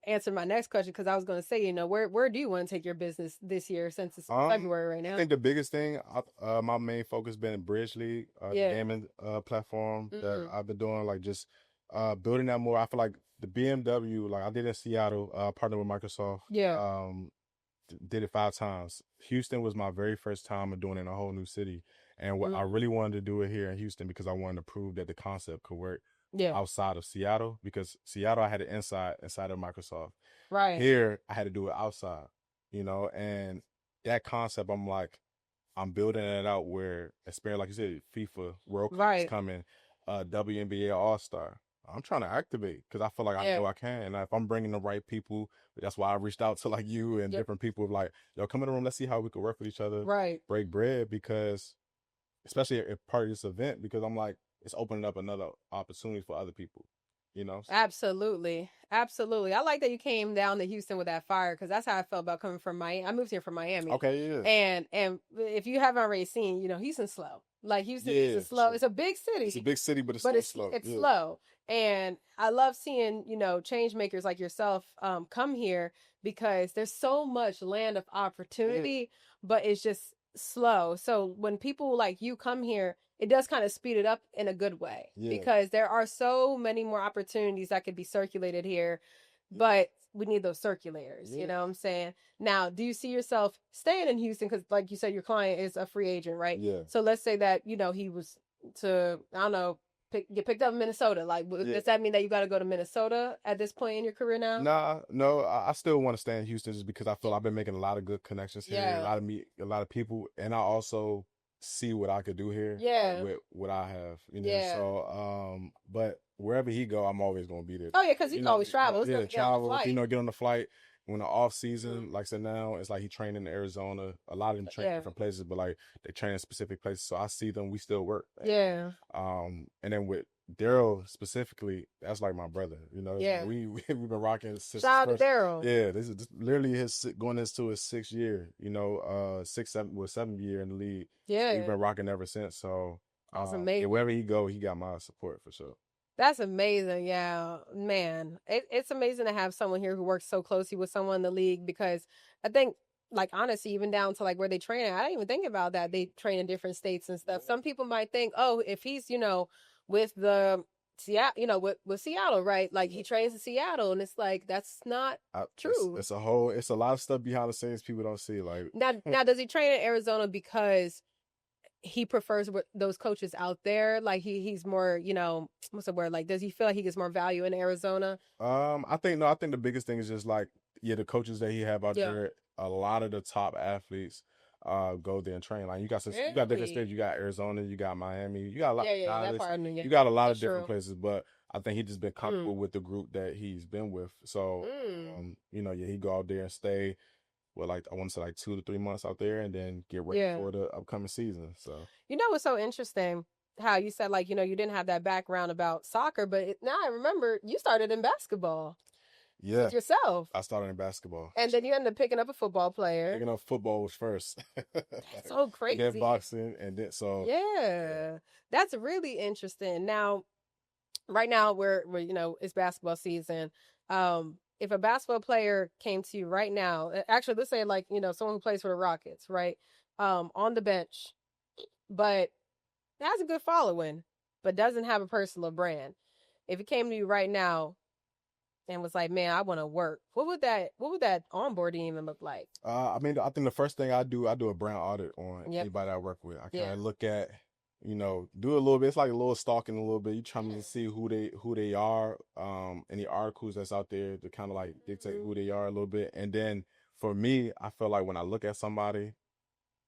Speaker 3: answered my next question, because I was going to say, where do you want to take your business this year, since it's February right now?
Speaker 5: I think the biggest thing, my main focus been in Bridge League, gaming platform that I've been doing, like just building that more. I feel like the BMW, like I did in Seattle, partnered with Microsoft.
Speaker 3: Yeah.
Speaker 5: Did it 5 times. Houston was my very first time of doing it in a whole new city. And what I really wanted to do it here in Houston, because I wanted to prove that the concept could work outside of Seattle, because Seattle I had it inside of Microsoft.
Speaker 3: Right.
Speaker 5: Here I had to do it outside, and that concept, I'm like, I'm building it out where, especially like you said, FIFA World Cup is coming, WNBA All-Star. I'm trying to activate, because I feel like I know I can. And if I'm bringing the right people, that's why I reached out to like you and different people, like, yo, come in the room, let's see how we could work with each other, break bread, because especially if part of this event, because I'm like, it's opening up another opportunity for other people,
Speaker 3: Absolutely. I like that you came down to Houston with that fire, because that's how I felt about coming from Miami. I moved here from Miami.
Speaker 5: Okay, yeah.
Speaker 3: And if you haven't already seen, Houston's slow. Like Houston is slow. It's a big city.
Speaker 5: It's a big city, but it's slow.
Speaker 3: It's slow. And I love seeing, change makers like yourself come here, because there's so much land of opportunity, but it's just slow. So when people like you come here, it does kind of speed it up in a good way, because there are so many more opportunities that could be circulated here, but we need those circulators, you know what I'm saying? Now, do you see yourself staying in Houston? Because like you said, your client is a free agent, right?
Speaker 5: Yeah.
Speaker 3: So let's say that, he was to, I don't know, get picked up in Minnesota. Like, does that mean that you got to go to Minnesota at this point in your career now?
Speaker 5: No, I still want to stay in Houston, just because I feel I've been making a lot of good connections here, a lot of people, and I also see what I could do here with what I have, So, but wherever he go, I'm always gonna be there.
Speaker 3: Oh yeah, because he always travels.
Speaker 5: Travel. Get on the flight. When the off season, like I said, now it's like he trained in Arizona. A lot of them train different places, but like they train in specific places. So I see them. We still work.
Speaker 3: Yeah.
Speaker 5: And then with Daryl specifically, that's like my brother. We've been rocking since.
Speaker 3: Shout out to Daryl.
Speaker 5: Yeah, this is literally going into his 6th year. 7th year in the league.
Speaker 3: Yeah,
Speaker 5: we've been rocking ever since. So
Speaker 3: that's amazing.
Speaker 5: Wherever he go, he got my support for sure.
Speaker 3: That's amazing. Yeah, man. It's amazing to have someone here who works so closely with someone in the league, because I think, like, honestly, even down to like where they train at, I didn't even think about that. They train in different states and stuff. Some people might think, oh, if he's, with the Seattle, with Seattle, right? Like he trains in Seattle, and it's like, that's not true.
Speaker 5: It's a lot of stuff behind the scenes people don't see. Like
Speaker 3: now, does he train in Arizona because he prefers those coaches out there? Like he's more, what's the word? Like, does he feel like he gets more value in Arizona?
Speaker 5: I think the biggest thing is just like, the coaches that he have out there, a lot of the top athletes go there and train. Like you got different states. You got Arizona, you got Miami, you got a lot you got a lot of different places, but I think he just been comfortable with the group that he's been with. So he go out there and stay with, like, I want to say like 2 to 3 months out there, and then get ready for the upcoming season. So
Speaker 3: what's so interesting, how you said, like, you didn't have that background about soccer, but now I remember you started in basketball.
Speaker 5: Yeah.
Speaker 3: Yourself.
Speaker 5: I started in basketball.
Speaker 3: And then you ended up picking up a football player.
Speaker 5: Picking up football was first.
Speaker 3: That's so crazy.
Speaker 5: Then boxing, and then so.
Speaker 3: Yeah. That's really interesting. Now, right now we're it's basketball season. If a basketball player came to you right now, actually, let's say like, someone who plays for the Rockets, right? On the bench, but has a good following, but doesn't have a personal brand. If it came to you right now and was like, man, I want to work, what would that onboarding even look like?
Speaker 5: I think the first thing I do a brand audit on anybody I work with. I kind of look at, do a little bit. It's like a little stalking a little bit. You trying to see who they are, any articles that's out there to kind of like dictate who they are a little bit. And then for me, I feel like when I look at somebody,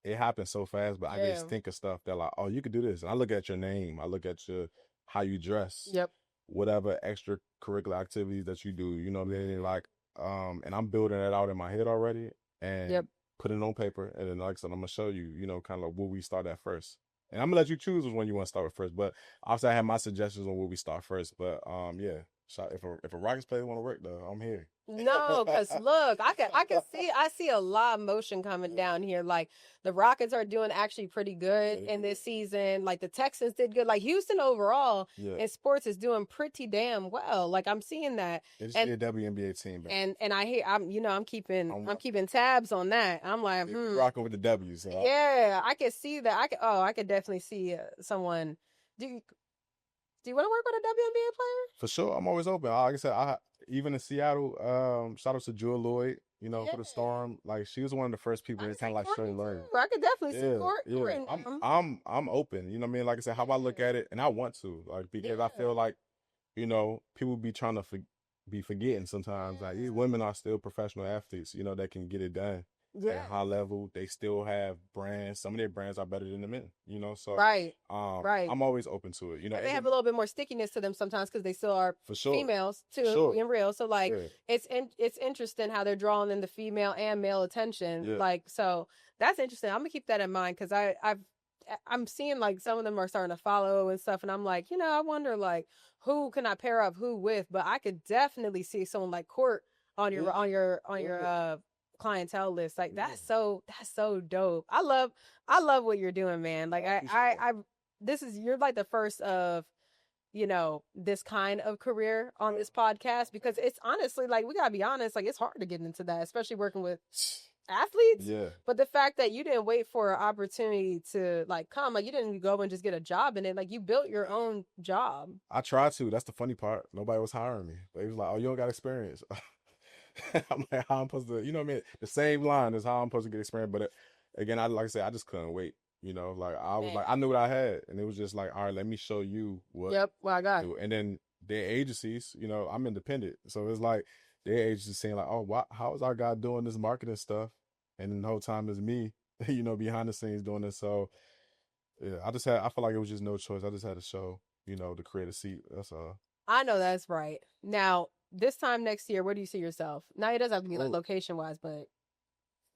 Speaker 5: it happens so fast, but I just think of stuff that like, oh, you could do this. And I look at your name. I look at how you dress.
Speaker 3: Yep.
Speaker 5: Whatever extracurricular activities that you do, and I'm building it out in my head already, and put it on paper. And then, like I said, I'm going to show you, kind of where we start at first. And I'm going to let you choose when you want to start with first. But obviously I have my suggestions on where we start first. But If a Rockets player want to work though, I'm here.
Speaker 3: No, because look, I see a lot of motion coming down here. Like the Rockets are doing actually pretty good in this season. Like the Texans did good. Like Houston overall in sports is doing pretty damn well. Like I'm seeing that.
Speaker 5: They just need a WNBA team back.
Speaker 3: And I hear I'm keeping tabs on that. I'm like,
Speaker 5: rocking with the W's. So
Speaker 3: yeah, I can see that. I could definitely see someone. Do you want to work with a WNBA player?
Speaker 5: For sure, I'm always open. Like I said, even in Seattle, shout out to Jewel Lloyd, for the Storm. Like she was one of the first people that kind of like showing learn.
Speaker 3: I could definitely support.
Speaker 5: I'm open. You know what I mean? Like I said, how I look at it, and I want to, like, because I feel like, people be trying to be forgetting sometimes. Like these women are still professional athletes. That can get it done. At a high level, they still have brands. Some of their brands are better than the men, so
Speaker 3: right.
Speaker 5: I'm always open to it.
Speaker 3: They have a little bit more stickiness to them sometimes because they still are
Speaker 5: for sure
Speaker 3: females too in real. So like it's interesting how they're drawing in the female and male attention.
Speaker 5: Yeah.
Speaker 3: Like so that's interesting. I'm gonna keep that in mind because I'm seeing like some of them are starting to follow and stuff, and I'm like, I wonder like who can I pair up who with, but I could definitely see someone like Court on your clientele list. Like that's so dope. I love what you're doing, man. Like you're like the first of this kind of career on this podcast, because it's honestly like we gotta be honest, like it's hard to get into that, especially working with athletes. But the fact that you didn't wait for an opportunity to like come, like you didn't go and just get a job in it, like you built your own job.
Speaker 5: I tried to. That's the funny part. Nobody was hiring me. They was like, oh, you don't got experience. I'm like, how I'm supposed to, what I mean? The same line is how I'm supposed to get experience. But again, like I said, I just couldn't wait. Like I was like, I knew what I had, and it was just like, all right, let me show you what.
Speaker 3: Yep, what I got.
Speaker 5: And then their agencies, I'm independent, so it's like their agencies saying like, oh, how is our guy doing this marketing stuff? And then the whole time is me, behind the scenes doing this. So yeah, I feel like it was just no choice. I just had to show, to create a seat. That's all.
Speaker 3: I know that's right. Now, this time next year, where do you see yourself? Now, it doesn't have to be like location wise, but.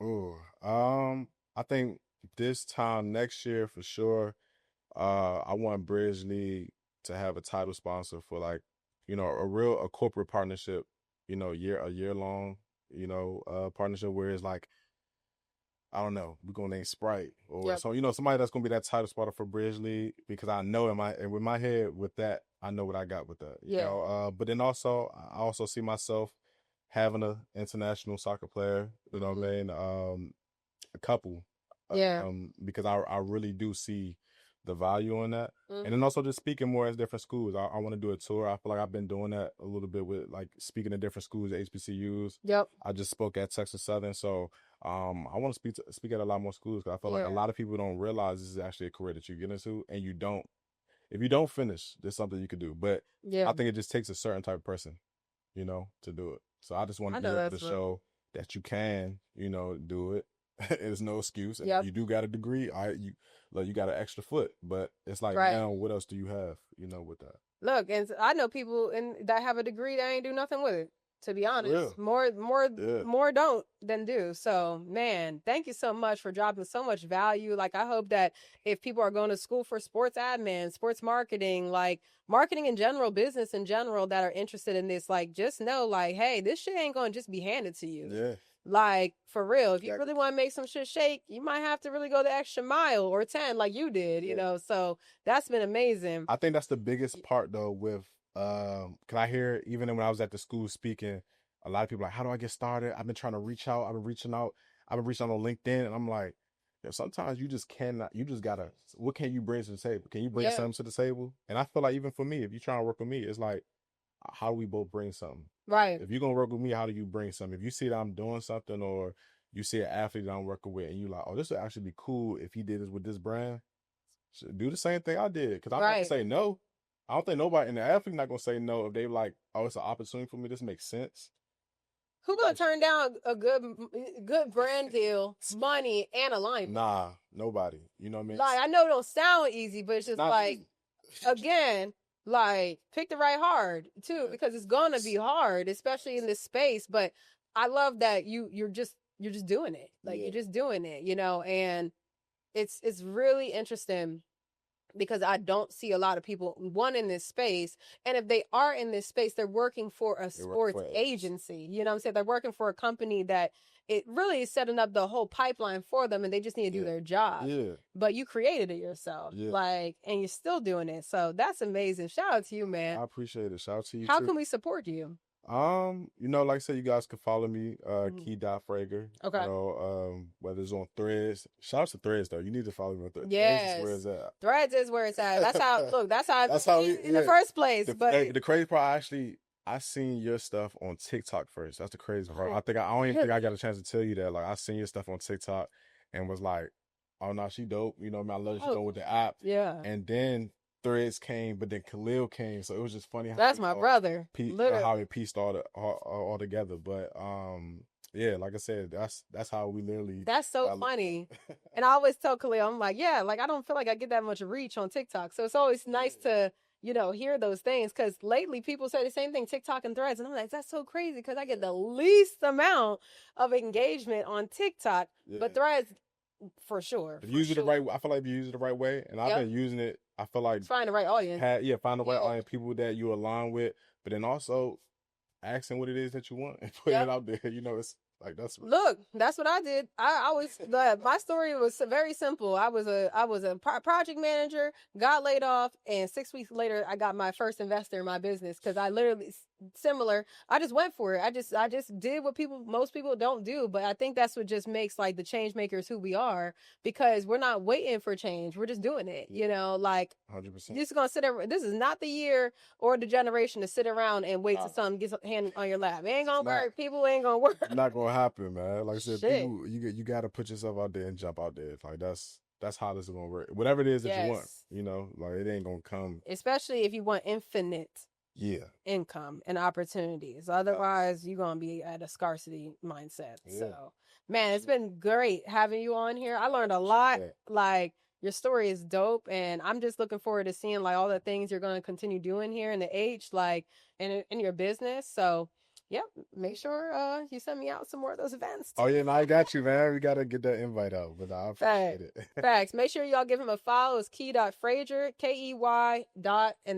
Speaker 5: I think this time next year for sure. I want Bridge League to have a title sponsor for like, a corporate partnership, a year long, partnership where it's like, I don't know, we're gonna name Sprite or so, somebody that's gonna be that title spotter for Bridge League, because I know with my head with that, I know what I got with that. But then also I also see myself having an international soccer player, what I mean, a couple. Because I really do see the value in that. And then also just speaking more as different schools. I want to do a tour. I feel like I've been doing that a little bit with like speaking to different schools, HBCUs. I just spoke at Texas Southern, so I want to speak at a lot more schools, because I feel like a lot of people don't realize this is actually a career that you get into, and if you don't finish, there's something you could do. But I think it just takes a certain type of person, to do it. So I just want to be able to show that you can, do it. There's no excuse. You do got a degree. You got an extra foot, but it's like, now what else do you have, with that?
Speaker 3: Look, and I know people that have a degree that ain't do nothing with it. To be honest, more don't than do. So, man, thank you so much for dropping so much value. Like, I hope that if people are going to school for sports admin, sports marketing, like marketing in general, business in general, that are interested in this, like, just know, like, hey, this shit ain't going to just be handed to you. Like, for real, if you really want to make some shit shake, you might have to really go the extra mile or 10 like you did, so that's been amazing.
Speaker 5: I think that's the biggest part though with, cause I hear, even when I was at the school speaking, a lot of people are like, how do I get started? I've been trying to reach out. I've been reaching out on LinkedIn, and I'm like, sometimes you just cannot, you just gotta, what can you bring to the table? Can you bring something to the table? And I feel like even for me, if you're trying to work with me, it's like, how do we both bring something?
Speaker 3: Right.
Speaker 5: If you're going to work with me, how do you bring something? If you see that I'm doing something, or you see an athlete that I'm working with, and you like, oh, this would actually be cool if he did this with this brand, do the same thing I did. Because I'm not going to say no. I don't think nobody in the athlete not going to say no if they like, oh, it's an opportunity for me. This makes sense.
Speaker 3: Who going to turn down a good brand deal, money, and alignment?
Speaker 5: Nah, nobody. You know what I mean?
Speaker 3: Like, I know it don't sound easy, but it's just like, easy. Again, like, pick the right hard too, because it's gonna be hard, especially in this space. But I love that you're just doing it. Like, you're just doing it, and it's really interesting because I don't see a lot of people, one, in this space. And if they are in this space, they're working for a sports agency. You know what I'm saying? They're working for a company that it really is setting up the whole pipeline for them, and they just need to do their job. Yeah. But you created it yourself. Yeah. Like, and you're still doing it. So that's amazing. Shout out to you, man.
Speaker 5: I appreciate it. Shout out to you.
Speaker 3: How can we support you?
Speaker 5: You know, like I said, you guys can follow me, Keith.Frazier. Okay. You know, whether it's on Threads. Shout out to Threads though. You need to follow me on Threads.
Speaker 3: Yes.
Speaker 5: Threads is where it's at.
Speaker 3: Threads is where it's at. That's how that's how in the first place.
Speaker 5: The crazy part, I seen your stuff on TikTok first. That's the crazy part. I don't even think I got a chance to tell you that. Like, I seen your stuff on TikTok and was like, oh no, she dope. You know, I love she dope with the app. Yeah. And then Threads came, but then Khalil came, so it was just funny.
Speaker 3: That's my brother.
Speaker 5: How it pieced all together. But yeah, like I said, that's how we literally.
Speaker 3: That's so funny. And I always tell Khalil, I'm like, yeah, like I don't feel like I get that much reach on TikTok, so it's always nice to hear those things, because lately people say the same thing, TikTok and Threads, and I'm like, that's so crazy because I get the least amount of engagement on TikTok, but Threads. For sure.
Speaker 5: If you use it the right way, I feel like if you use it the right way, and I've been using it, I feel like
Speaker 3: find the right audience.
Speaker 5: Find the right audience, people that you align with, but then also asking what it is that you want and putting it out there. You know, it's like that's
Speaker 3: what I did. I was my story was very simple. I was a project manager, got laid off, and 6 weeks later I got my first investor in my business, because I literally similar. I just went for it. I just did what most people don't do. But I think that's what just makes like the change makers who we are, because we're not waiting for change. We're just doing it. You know, like 100%. You're just gonna sit there. This is not the year or the generation to sit around and wait till something gets hand on your lap. It ain't gonna work. People ain't gonna work.
Speaker 5: It's not gonna happen, man. Like I said, people, you gotta put yourself out there and jump out there. Like that's how this is gonna work. Whatever it is that you want, you know, like it ain't gonna come.
Speaker 3: Especially if you want infinite income and opportunities. Otherwise, you're gonna be at a scarcity mindset. So, man, it's been great having you on here. I learned a lot. Like, your story is dope, and I'm just looking forward to seeing like all the things you're gonna continue doing here in the H, like in your business. So, yep, make sure you send me out some more of those events.
Speaker 5: Oh yeah, no, I got you, man. We gotta get that invite out, but I appreciate it.
Speaker 3: Facts. Make sure y'all give him a follow. It's Key.Frazier, Key. And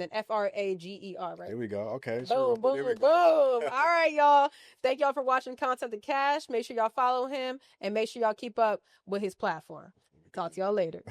Speaker 3: then Frager, right?
Speaker 5: Here we go. Okay.
Speaker 3: Boom, boom. All right, y'all. Thank y'all for watching Content to Cash. Make sure y'all follow him, and make sure y'all keep up with his platform. Talk to y'all later.